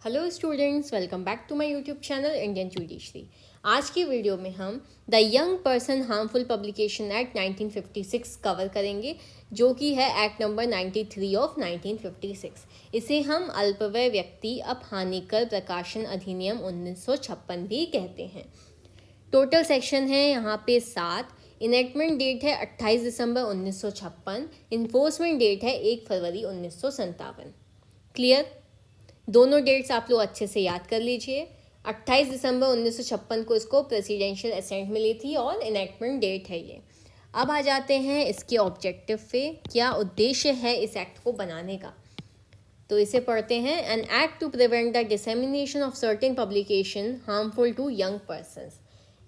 Hello students, welcome back to my YouTube channel Indian judiciary. आज की video में हम the young person harmful publication act 1956 cover करेंगे, जो कि है एक्ट नंबर 93 ऑफ 1956। इसे हम अल्पवय व्यक्ति अपहानिकर प्रकाशन अधिनियम 1956 भी कहते हैं। टोटल सेक्शन है यहाँ पे 7। इनेक्टमेंट डेट है 28 दिसंबर 1956। इन्फोर्समेंट डेट है 1 फरवरी 1957। क्लियर? दोनों डेट्स आप लोग अच्छे से याद कर लीजिए। 28 दिसंबर 1956 को इसको प्रेसिडेंशियल असेंट मिली थी और इनेक्टमेंट डेट है ये। अब आ जाते हैं इसके ऑब्जेक्टिव पे, क्या उद्देश्य है इस एक्ट को बनाने का। तो इसे पढ़ते हैं। An act to prevent the dissemination of certain publication harmful to young persons.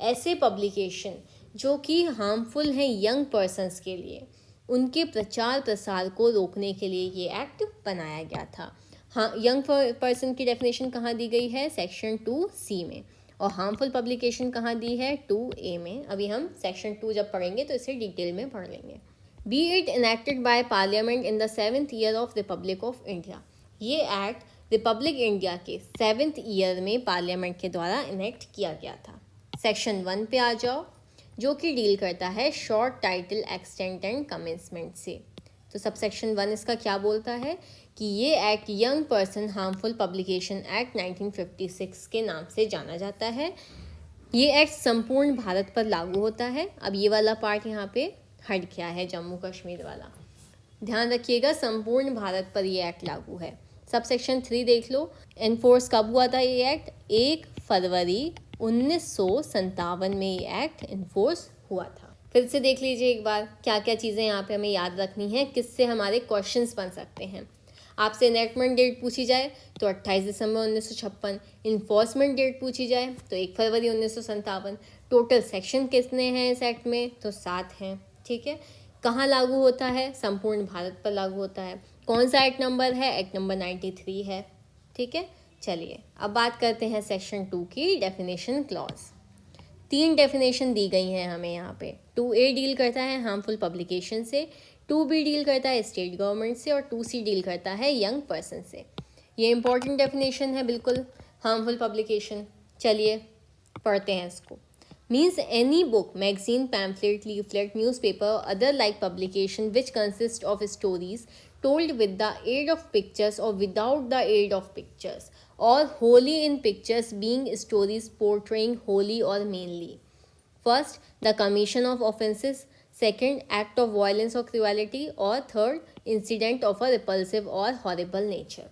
ऐसे पब्लिकेशन जो कि हार्मफुल हैं यंग पर्सनस के लिए, उनके प्रचार प्रसार को रोकने के लिए ये एक्ट बनाया गया था। हाँ, यंग पर्सन की डेफिनेशन कहाँ दी गई है? सेक्शन 2C में। और हार्मफुल पब्लिकेशन कहाँ दी है? 2A में। अभी हम सेक्शन 2 जब पढ़ेंगे तो इसे डिटेल में पढ़ लेंगे। B it enacted by parliament in the 7th year of Republic of India. ये एक्ट रिपब्लिक इंडिया के 7th ईयर में पार्लियामेंट के द्वारा इनेक्ट किया गया था। सेक्शन 1 पे आ जाओ, जो कि डील करता है short title extent and commencement से। तो सब सेक्शन 1 इसका क्या बोलता है कि ये act young person harmful publication act 1956 के नाम से जाना जाता है। ये एक्ट संपूर्ण भारत पर लागू होता है। अब ये वाला पार्ट यहाँ पे हट गया है, जम्मू कश्मीर वाला। ध्यान रखिएगा, संपूर्ण भारत पर ये एक्ट लागू है। सब सेक्शन 3 देख लो। एनफोर्स कब हुआ था ये एक्ट? 1 फरवरी 1957 में ये एक्ट इन्फोर्स हुआ था। फिर से देख लीजिए एक बार, क्या क्या चीज़ें यहाँ पे हमें याद रखनी है, किससे हमारे क्वेश्चंस बन सकते हैं। आपसे इनेक्टमेंट डेट पूछी जाए तो 28 दिसंबर 1956। इन्फोर्समेंट डेट पूछी जाए तो 1 फरवरी 1957। टोटल सेक्शन कितने हैं इस एक्ट में? तो 7 हैं। ठीक है। कहाँ लागू होता है? संपूर्ण भारत पर लागू होता है। कौन सा एक्ट नंबर है? एक्ट नंबर 93 है। ठीक है। चलिए अब बात करते हैं सेक्शन 2 की डेफिनेशन क्लॉज। 3 डेफिनेशन दी गई हैं हमें यहाँ पे। 2A डील करता है हार्मफुल पब्लिकेशन से, 2B डील करता है स्टेट गवर्नमेंट से, और 2C डील करता है यंग पर्सन से। ये इंपॉर्टेंट डेफिनेशन है बिल्कुल, हार्मफुल पब्लिकेशन। चलिए पढ़ते हैं इसको। Means any book, magazine, pamphlet, leaflet, newspaper और other like publication which consist of stories told with the aid of pictures or without the aid of pictures, or wholly in pictures, being stories portraying wholly or mainly. First, the commission of offences. Second, act of violence or cruelty. Or third, incident of a repulsive or horrible nature.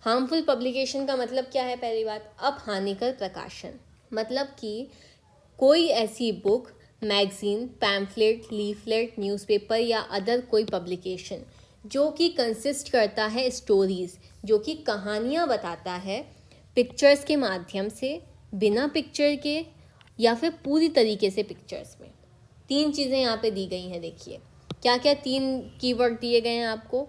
Harmful publication का मतलब क्या है? पहली बात, अपहानिकर प्रकाशन। मतलब कि कोई ऐसी book, magazine, pamphlet, leaflet, newspaper या अदर कोई पब्लिकेशन जो कि कंसिस्ट करता है स्टोरीज़, जो कि कहानियाँ बताता है पिक्चर्स के माध्यम से, बिना पिक्चर के, या फिर पूरी तरीके से पिक्चर्स में। 3 चीज़ें यहाँ पे दी गई हैं। देखिए क्या क्या 3 कीवर्ड दिए गए हैं आपको,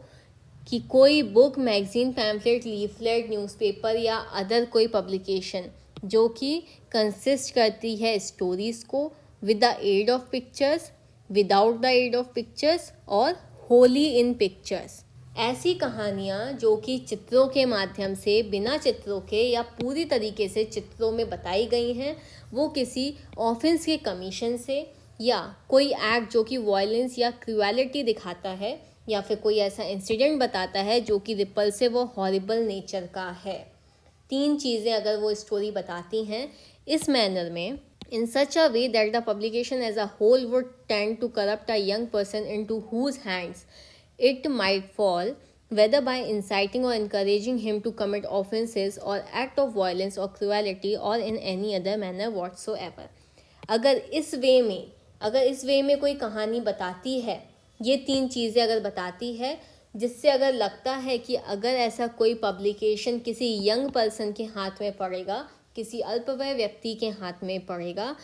कि कोई book, magazine, pamphlet, leaflet, newspaper या अदर कोई पब्लिकेशन जो कि कंसिस्ट करती है स्टोरीज़ को with the aid of pictures, without the aid of pictures और होली इन पिक्चर्स। ऐसी कहानियाँ जो कि चित्रों के माध्यम से, बिना चित्रों के या पूरी तरीके से चित्रों में बताई गई हैं, वो किसी ऑफेंस के कमीशन से, या कोई एक्ट जो कि वायलेंस या क्रूएलिटी दिखाता है, या फिर कोई ऐसा इंसिडेंट बताता है जो कि रिपल्सिव और हॉरिबल नेचर का है। 3 चीज़ें अगर वो स्टोरी बताती हैं इस मैनर में, in such a way that the publication as a whole would tend to corrupt a young person into whose hands it might fall, whether by inciting or encouraging him to commit offences or act of violence or cruelty or in any other manner whatsoever. अगर इस वे में कोई कहानी बताती है, ये 3 चीज़ें अगर बताती है, जिससे अगर लगता है कि अगर ऐसा कोई पब्लिकेशन किसी यंग पर्सन के हाथ में पड़ेगा, किसी अल्पवय व्यक्ति के हाथ में पड़ेगा,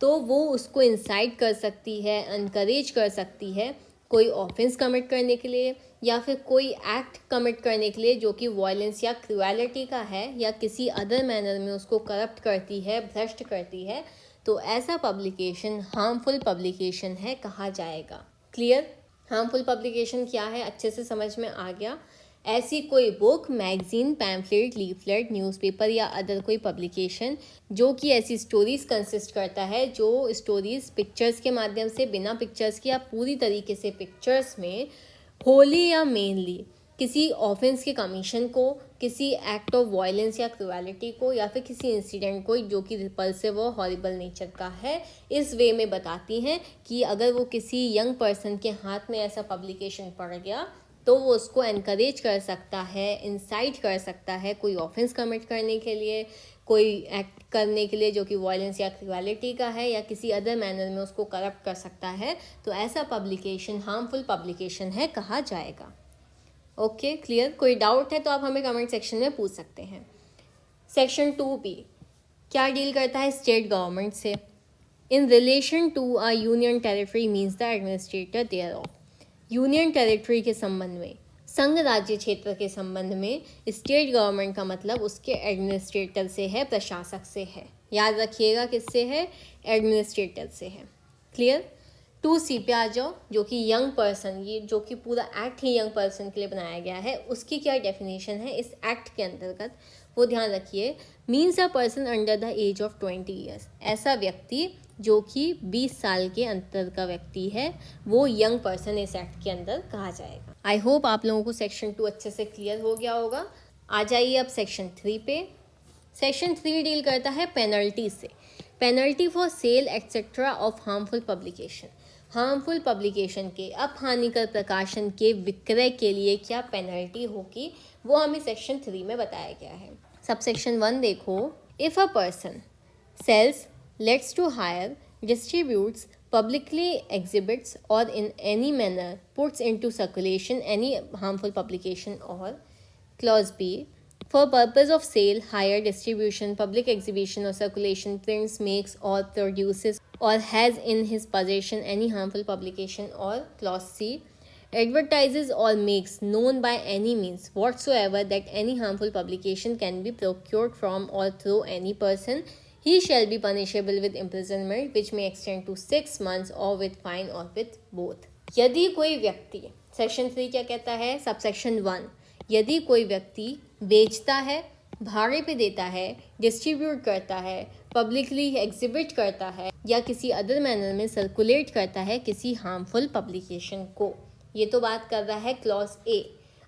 तो वो उसको इंसाइट कर सकती है, एनकरेज कर सकती है कोई ऑफेंस कमिट करने के लिए, या फिर कोई एक्ट कमिट करने के लिए जो कि वायलेंस या क्रूएलिटी का है, या किसी अदर मैनर में उसको करप्ट करती है, भ्रष्ट करती है, तो ऐसा पब्लिकेशन हार्मफुल पब्लिकेशन है कहा जाएगा। क्लियर? हार्मफुल पब्लिकेशन क्या है अच्छे से समझ में आ गया। ऐसी कोई book, magazine, pamphlet, leaflet, newspaper या अदर कोई पब्लिकेशन जो कि ऐसी स्टोरीज कंसिस्ट करता है, जो स्टोरीज पिक्चर्स के माध्यम से, बिना पिक्चर्स के या पूरी तरीके से पिक्चर्स में, होली या मेनली किसी ऑफेंस के कमीशन को, किसी एक्ट ऑफ वायलेंस या क्रुएलिटी को, या फिर किसी इंसिडेंट को जो कि रिपल्सिव और हॉरिबल नेचर का है, इस वे में बताती हैं कि अगर वो किसी यंग पर्सन के हाथ में ऐसा पब्लिकेशन पड़ गया तो वो उसको एनकरेज कर सकता है, इंसाइट कर सकता है कोई ऑफेंस कमिट करने के लिए, कोई एक्ट करने के लिए जो कि वायलेंस या क्रुएलिटी का है, या किसी अदर मैनर में उसको करप्ट कर सकता है, तो ऐसा पब्लिकेशन हार्मफुल पब्लिकेशन है कहा जाएगा। Okay, clear? कोई डाउट है तो आप हमें कमेंट सेक्शन में पूछ सकते हैं। सेक्शन 2B क्या डील करता है? स्टेट गवर्नमेंट से। In relation to a union territory means the administrator there of. Union territory के संबंध में, संघ राज्य क्षेत्र के संबंध में स्टेट गवर्नमेंट का मतलब उसके एडमिनिस्ट्रेटर से है, प्रशासक से है। याद रखिएगा किससे है? एडमिनिस्ट्रेटर से है। क्लियर? 2C पे आ जाओ, जो कि यंग पर्सन, ये जो कि पूरा एक्ट ही यंग पर्सन के लिए बनाया गया है, उसकी क्या डेफिनेशन है इस एक्ट के अंतर्गत, वो ध्यान रखिए। Means a person under the age of 20 years. ऐसा व्यक्ति जो कि 20 साल के अंतर का व्यक्ति है, वो यंग पर्सन इस एक्ट के अंदर कहा जाएगा। आई होप आप लोगों को सेक्शन 2 अच्छे से क्लियर हो गया होगा। आ जाइए अब सेक्शन 3 पे। सेक्शन 3 डील करता है पेनल्टी से। Penalty for sale etcetera of harmful publication. Harmful publication के, अपहानिकर प्रकाशन के विक्रय के लिए क्या पेनल्टी होगी, वो हमें सेक्शन 3 में बताया गया है। सब सेक्शन 1 देखो। If a person sells, lets to hire, distributes, publicly exhibits, or in any manner puts into circulation any harmful publication, or clause B, for purpose of sale, hire, distribution, public exhibition or circulation, prints, makes or produces or has in his possession any harmful publication, or clause C, advertises or makes known by any means whatsoever that any harmful publication can be procured from or through any person, he shall be punishable with imprisonment which may extend to 6 months or with fine or with both. यदि कोई व्यक्ति, section 3 क्या कहता है? Subsection 1, यदि कोई व्यक्ति बेचता है, भाड़े पे देता है, डिस्ट्रीब्यूट करता है, पब्लिकली एग्जिबिट करता है, या किसी अदर मैनर में सर्कुलेट करता है किसी हार्मफुल पब्लिकेशन को, ये तो बात कर रहा है क्लॉज ए।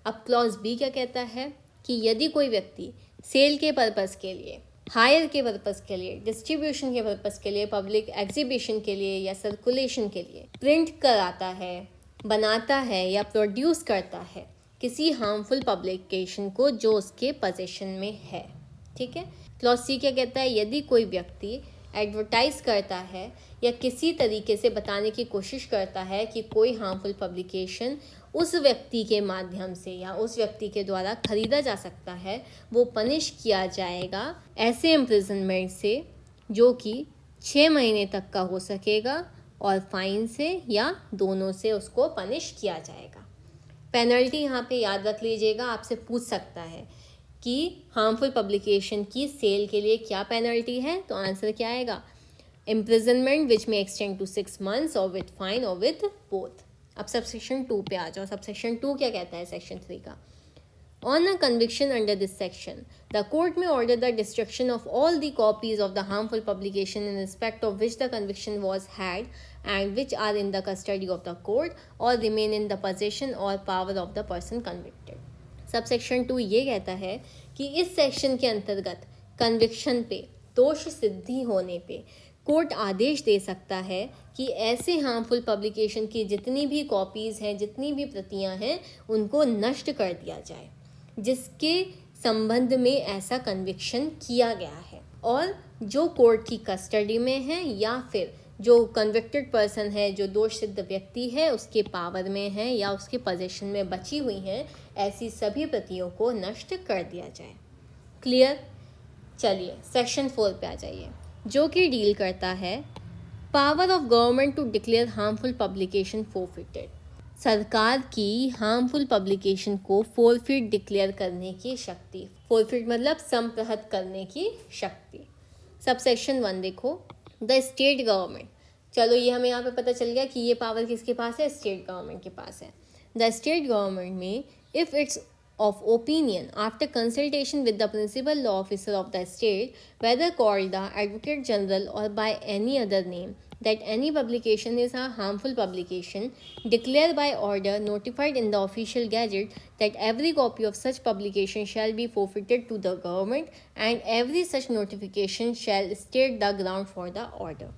अब क्लॉज बी क्या कहता है कि यदि कोई व्यक्ति सेल के पर्पस के लिए, हायर के पर्पस के लिए, डिस्ट्रीब्यूशन के पर्पस के लिए, पब्लिक एग्जीबिशन के लिए या सर्कुलेशन के लिए प्रिंट कराता है, बनाता है या प्रोड्यूस करता है किसी हार्मफुल पब्लिकेशन को जो उसके पोजीशन में है, ठीक है। क्लॉज सी क्या कहता है? यदि कोई व्यक्ति एडवर्टाइज करता है या किसी तरीके से बताने की कोशिश करता है कि कोई हार्मफुल पब्लिकेशन उस व्यक्ति के माध्यम से या उस व्यक्ति के द्वारा खरीदा जा सकता है, वो पनिश किया जाएगा ऐसे इम्प्रिजनमेंट से जो कि 6 महीने तक का हो सकेगा, और फाइन से या दोनों से उसको पनिश किया जाएगा। पेनल्टी यहाँ पे याद रख लीजिएगा, आपसे पूछ सकता है कि हार्मफुल पब्लिकेशन की सेल के लिए क्या पेनल्टी है, तो आंसर क्या आएगा? इम्प्रिजनमेंट विच में एक्सटेंड टू 6 months और विथ फाइन और विथ बोथ। अब सबसेक्शन 2 पे आ जाओ। सबसेक्शन 2 क्या कहता है सेक्शन 3 का? On a conviction under this section, the court may order the destruction of all the copies of the harmful publication in respect of which the conviction was had and which are in the custody of the court or remain in the possession or power of the person convicted. Subsection 2 ये कहता है कि इस section के अंतर्गत conviction पे, दोष सिद्धि होने पे कोर्ट आदेश दे सकता है कि ऐसे हार्मफुल पब्लिकेशन की जितनी भी कॉपीज़ हैं, जितनी भी प्रतियां हैं, उनको नष्ट कर दिया जाए जिसके संबंध में ऐसा कन्विक्शन किया गया है, और जो कोर्ट की कस्टडी में है या फिर जो कन्विक्टेड पर्सन है, जो दोष सिद्ध व्यक्ति है, उसके पावर में है या उसके पोजीशन में बची हुई हैं, ऐसी सभी प्रतियों को नष्ट कर दिया जाए। क्लियर? चलिए सेक्शन 4 पे आ जाइए, जो कि डील करता है power of government to declare harmful publication forfeited. सरकार की हार्मफुल पब्लिकेशन को फोरफिट डिक्लेयर करने की शक्ति। फोरफिट मतलब संप्रहत करने की शक्ति। सबसेक्शन 1 देखो, द स्टेट गवर्नमेंट। चलो ये हमें यहाँ पे पता चल गया कि ये पावर किसके पास है? स्टेट गवर्नमेंट के पास है। द स्टेट गवर्नमेंट में if it's of opinion after consultation with the principal law officer of the state, whether called the Advocate General or by any other name, that any publication is a harmful publication, declare by order notified in the official gazette that every copy of such publication shall be forfeited to the government, and every such notification shall state the ground for the order.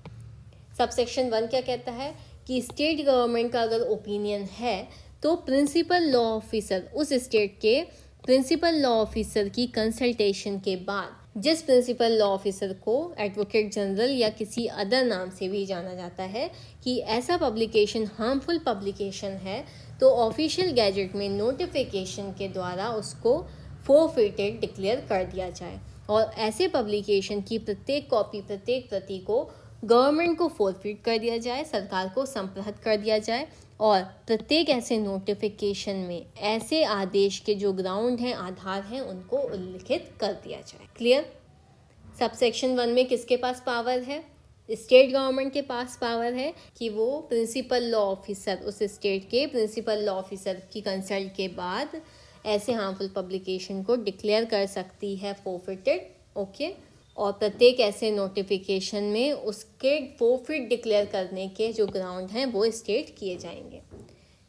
Subsection 1 क्या कहता है कि state government का अगर opinion है तो principal law officer उस state के प्रिंसिपल लॉ ऑफिसर की कंसल्टेशन के बाद, जिस प्रिंसिपल लॉ ऑफिसर को एडवोकेट जनरल या किसी अदर नाम से भी जाना जाता है, कि ऐसा पब्लिकेशन हार्मफुल पब्लिकेशन है, तो ऑफिशियल गैजेट में नोटिफिकेशन के द्वारा उसको फोरफिटेड डिक्लेयर कर दिया जाए और ऐसे पब्लिकेशन की प्रत्येक कॉपी, प्रत्येक प्रति को गवर्नमेंट को फोरफिट कर दिया जाए, सरकार को संप्रहत कर दिया जाए और प्रत्येक ऐसे नोटिफिकेशन में ऐसे आदेश के जो ग्राउंड हैं, आधार हैं, उनको उल्लिखित कर दिया जाए। क्लियर? सबसेक्शन 1 में किसके पास पावर है? स्टेट गवर्नमेंट के पास पावर है कि वो प्रिंसिपल लॉ ऑफिसर, उस स्टेट के प्रिंसिपल लॉ ऑफिसर की कंसल्ट के बाद ऐसे हार्मफुल पब्लिकेशन को डिक्लेयर कर सकती है फोरफिटेड। ओके, और प्रत्येक ऐसे नोटिफिकेशन में उसके फोरफिट डिक्लेयर करने के जो ग्राउंड हैं वो स्टेट किए जाएंगे।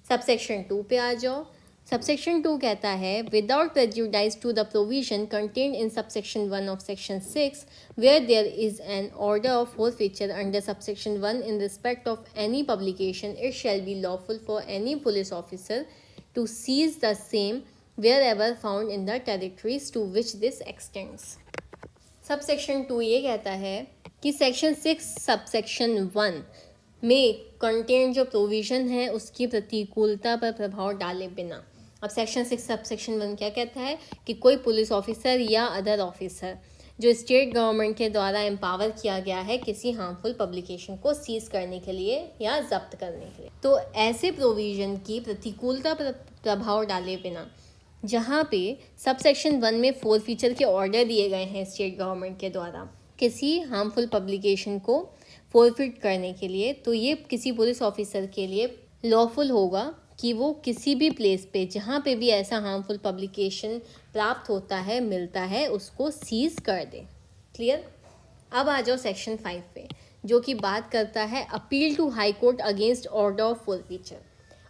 सबसेक्शन 2 पे आ जाओ। सबसेक्शन 2 कहता है without prejudice to the provision contained in subsection 1 of section 6 where there is an order of forfeiture under subsection 1 in respect of any publication, it shall be lawful for any police officer to seize the same wherever found in the territories to which this extends। Subsection 2 ये कहता है कि section 6 subsection 1 में content जो provision है उसकी प्रतिकूलता पर प्रभाव डाले बिना। अब सेक्शन 6 सबसेक्शन 1 क्या कहता है कि कोई पुलिस ऑफिसर या अदर ऑफिसर जो स्टेट गवर्नमेंट के द्वारा एम्पावर किया गया है किसी हार्मफुल पब्लिकेशन को सीज करने के लिए या जब्त करने के लिए, तो ऐसे प्रोविज़न की प्रतिकूलता पर प्रभाव डाले बिना जहाँ पे सबसेक्शन 1 में फोरफिचर के ऑर्डर दिए गए हैं स्टेट गवर्नमेंट के द्वारा किसी हार्मफुल पब्लिकेशन को फोरफिट करने के लिए, तो ये किसी पुलिस ऑफिसर के लिए लॉफुल होगा कि वो किसी भी प्लेस पे जहाँ पे भी ऐसा हार्मफुल पब्लिकेशन प्राप्त होता है, मिलता है, उसको सीज कर दे। क्लियर? अब आ जाओ सेक्शन 5 पे, जो कि बात करता है appeal to high court against order of forfeiture.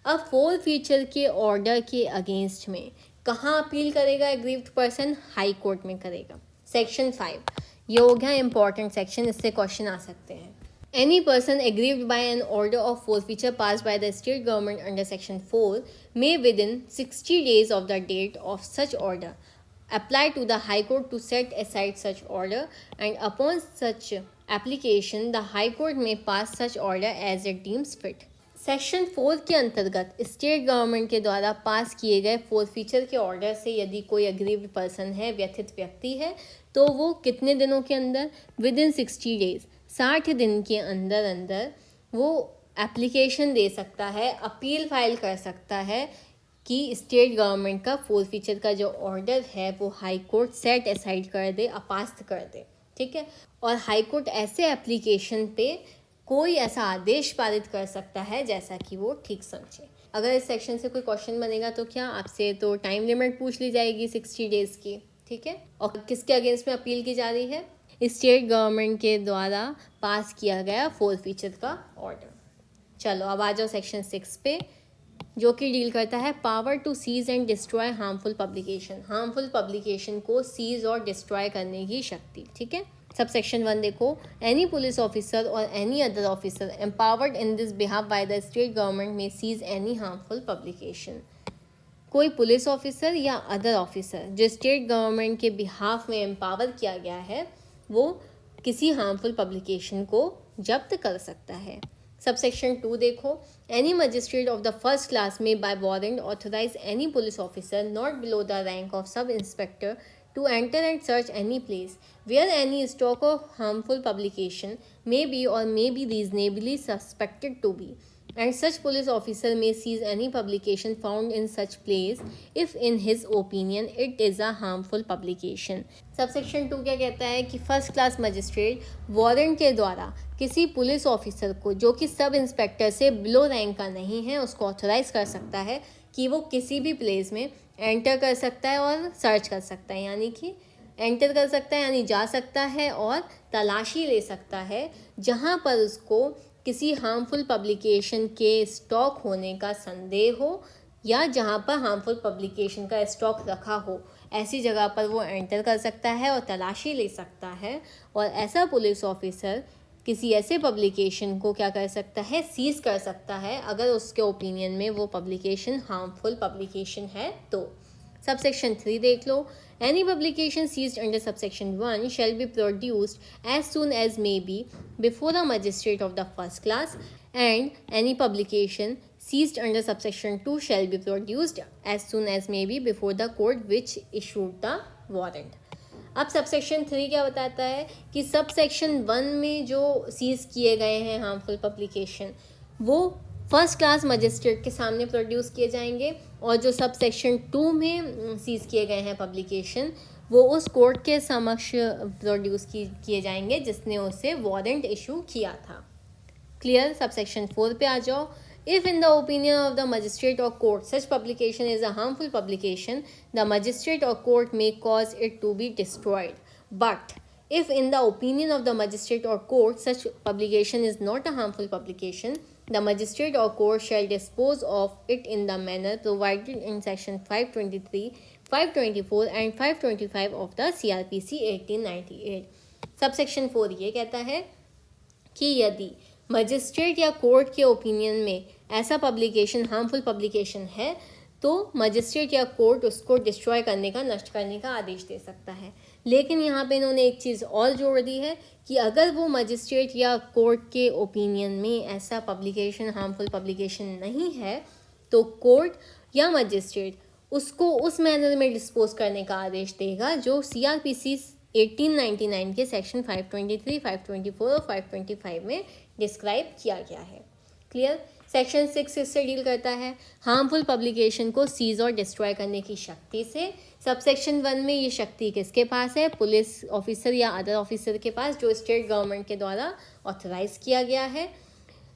अब फोरफिचर के ऑर्डर के अगेंस्ट में कहाँ अपील करेगा एग्रीव्ड पर्सन? हाई कोर्ट में करेगा। सेक्शन 5 ये हो गया इंपॉर्टेंट सेक्शन, इससे क्वेश्चन आ सकते हैं। Any person aggrieved by an order of forfeiture pass by the state government under section 4 may within 60 days of the date of such order apply to the high court to set aside such order and upon such application the high court may pass such order as it deems fit. Section 4 के अंतर्गत state government के द्वारा पास किए गए फोरफिचर के order से यदि कोई अग्रीव्ड पर्सन है, व्यथित व्यक्ति है, तो वो कितने दिनों के अंदर? विद इन 60 days 60 दिन के अंदर अंदर वो एप्लीकेशन दे सकता है, अपील फाइल कर सकता है कि स्टेट गवर्नमेंट का फोरफिचर का जो ऑर्डर है वो हाई कोर्ट सेट असाइड कर दे, अपास्त कर दे। ठीक है, और हाई कोर्ट ऐसे एप्लीकेशन पे कोई ऐसा आदेश पारित कर सकता है जैसा कि वो ठीक समझे। अगर इस सेक्शन से कोई क्वेश्चन बनेगा तो क्या आपसे तो टाइम लिमिट पूछ ली जाएगी 60 days की। ठीक है, और किसके अगेंस्ट में अपील की जा रही है? स्टेट गवर्नमेंट के द्वारा पास किया गया फोरफिचर का ऑर्डर। चलो अब आ जाओ सेक्शन 6 पे, जो कि डील करता है power to seize and destroy harmful publication. Harmful publication को सीज और डिस्ट्रॉय करने की शक्ति। ठीक है, सबसेक्शन 1 देखो, एनी पुलिस ऑफिसर और any other officer empowered in this behalf by the state government may seize any harmful publication. कोई पुलिस ऑफिसर या अदर ऑफिसर जो स्टेट गवर्नमेंट के बिहाफ में एम्पावर किया गया है वो किसी हार्मफुल पब्लिकेशन को जब्त कर सकता है। सबसेक्शन 2 देखो, any magistrate of the first class may by warrant authorise any police officer not below the rank of sub inspector to enter and search any place where any stock of harmful publication may be or may be reasonably suspected to be, and such police officer may seize any publication found in such place if in his opinion it is a harmful publication। Subsection 2 क्या कहता है कि first class magistrate warrant के द्वारा किसी police officer को जो कि सब इंस्पेक्टर से बिलो रैंक का नहीं है उसको ऑथोराइज कर सकता है कि वो किसी भी प्लेस में एंटर कर सकता है और सर्च कर सकता है, यानी कि एंटर कर सकता है यानी जा सकता है और तलाशी ले सकता है जहाँ पर उसको किसी हार्मफुल पब्लिकेशन के स्टॉक होने का संदेह हो या जहाँ पर हार्मफुल पब्लिकेशन का स्टॉक रखा हो, ऐसी जगह पर वो एंटर कर सकता है और तलाशी ले सकता है। और ऐसा पुलिस ऑफिसर किसी ऐसे पब्लिकेशन को क्या कर सकता है, सीज कर सकता है, अगर उसके ओपिनियन में वो पब्लिकेशन हार्मफुल पब्लिकेशन है तो। सबसेक्शन 3 देख लो। Any publication seized under subsection 1 shall be produced as soon as may be before a magistrate of the first class, and any publication seized under subsection 2 shall be produced as soon as may be before the court which issued the warrant. अब subsection 3 क्या बताता है कि subsection 1 में जो seize किए गए हैं हार्मफुल पब्लिकेशन वो फर्स्ट क्लास मजिस्ट्रेट के सामने प्रोड्यूस किए जाएंगे, और जो सब सेक्शन 2 में सीज किए गए हैं पब्लिकेशन वो उस कोर्ट के समक्ष प्रोड्यूस किए जाएंगे जिसने उसे वारंट इशू किया था। क्लियर। सब सेक्शन 4 पे आ जाओ। If in the opinion of the magistrate or court such publication is a harmful publication, the magistrate or court may cause it to be destroyed, but if in the opinion of the magistrate or court such publication is not a harmful publication, the magistrate or court shall dispose of it in the manner provided in section 523, 524 and 525 of the CRPC 1898। Subsection 4 ये कहता है कि यदि magistrate या court के opinion में ऐसा publication harmful publication है तो मजिस्ट्रेट या कोर्ट उसको डिस्ट्रॉय करने का, नष्ट करने का आदेश दे सकता है। लेकिन यहाँ पे इन्होंने एक चीज़ और जोड़ दी है कि अगर वो मजिस्ट्रेट या कोर्ट के ओपिनियन में ऐसा पब्लिकेशन हार्मफुल पब्लिकेशन नहीं है तो कोर्ट या मजिस्ट्रेट उसको उस मैनर में डिस्पोज करने का आदेश देगा जो CRPC 1899 के सेक्शन 523, 524 और 525 में डिस्क्राइब किया गया है। क्लियर। सेक्शन 6 इससे डील करता है हार्मफुल पब्लिकेशन को सीज और डिस्ट्रॉय करने की शक्ति से। सबसेक्शन 1 में ये शक्ति किसके पास है, पुलिस ऑफिसर या अदर ऑफिसर के पास जो स्टेट गवर्नमेंट के द्वारा ऑथराइज किया गया है।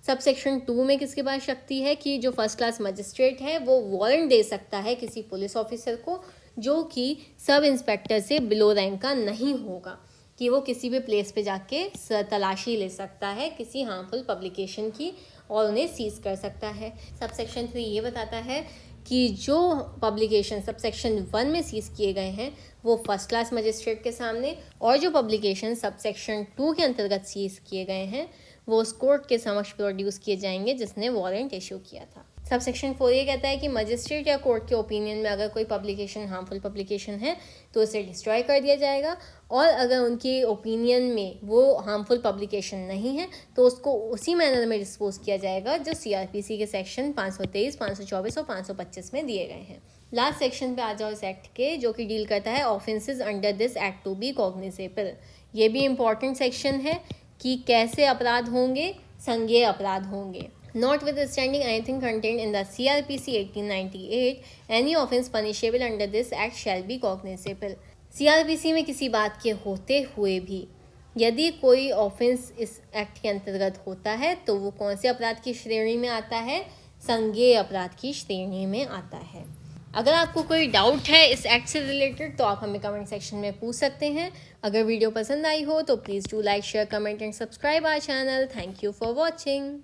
सबसेक्शन 2 में किसके पास शक्ति है कि जो फर्स्ट क्लास मजिस्ट्रेट है वो वारंट दे सकता है किसी पुलिस ऑफिसर को जो कि सब इंस्पेक्टर से बिलो रैंक का नहीं होगा, कि वो किसी भी प्लेस पे जाके तलाशी ले सकता है किसी हार्मफुल पब्लिकेशन की और उन्हें सीज कर सकता है। सबसेक्शन 3 ये बताता है कि जो पब्लिकेशन सबसेक्शन 1 में सीज किए गए हैं वो फर्स्ट क्लास मजिस्ट्रेट के सामने, और जो पब्लिकेशन सबसेक्शन 2 के अंतर्गत सीज किए गए हैं वो उस कोर्ट के समक्ष प्रोड्यूस किए जाएंगे जिसने वारंट इशू किया था। सबसेक्शन 4 ये कहता है कि मजिस्ट्रेट या कोर्ट के ओपिनियन में अगर कोई पब्लिकेशन हार्मफुल पब्लिकेशन है तो उसे डिस्ट्रॉय कर दिया जाएगा, और अगर उनके ओपिनियन में वो हार्मफुल पब्लिकेशन नहीं है तो उसको उसी मैनर में डिस्पोज किया जाएगा जो CRPC के सेक्शन 523, 524 और 525 में दिए गए हैं। लास्ट सेक्शन पे आ जाओ इस एक्ट के, जो कि डील करता है offences under this act to be cognizable. ये भी इम्पॉर्टेंट सेक्शन है कि कैसे अपराध होंगे, संज्ञेय अपराध होंगे। Notwithstanding anything contained in the CRPC 1898, any offence punishable under this act shall be cognizable। CRPC में किसी बात के होते हुए भी यदि कोई ऑफेंस इस एक्ट के अंतर्गत होता है तो वो कौन से अपराध की श्रेणी में आता है, संज्ञेय अपराध की श्रेणी में आता है। अगर आपको कोई डाउट है इस एक्ट से रिलेटेड तो आप हमें कमेंट सेक्शन में पूछ सकते हैं। अगर वीडियो पसंद आई हो तो please do like, share, comment and subscribe our channel. Thank you for watching.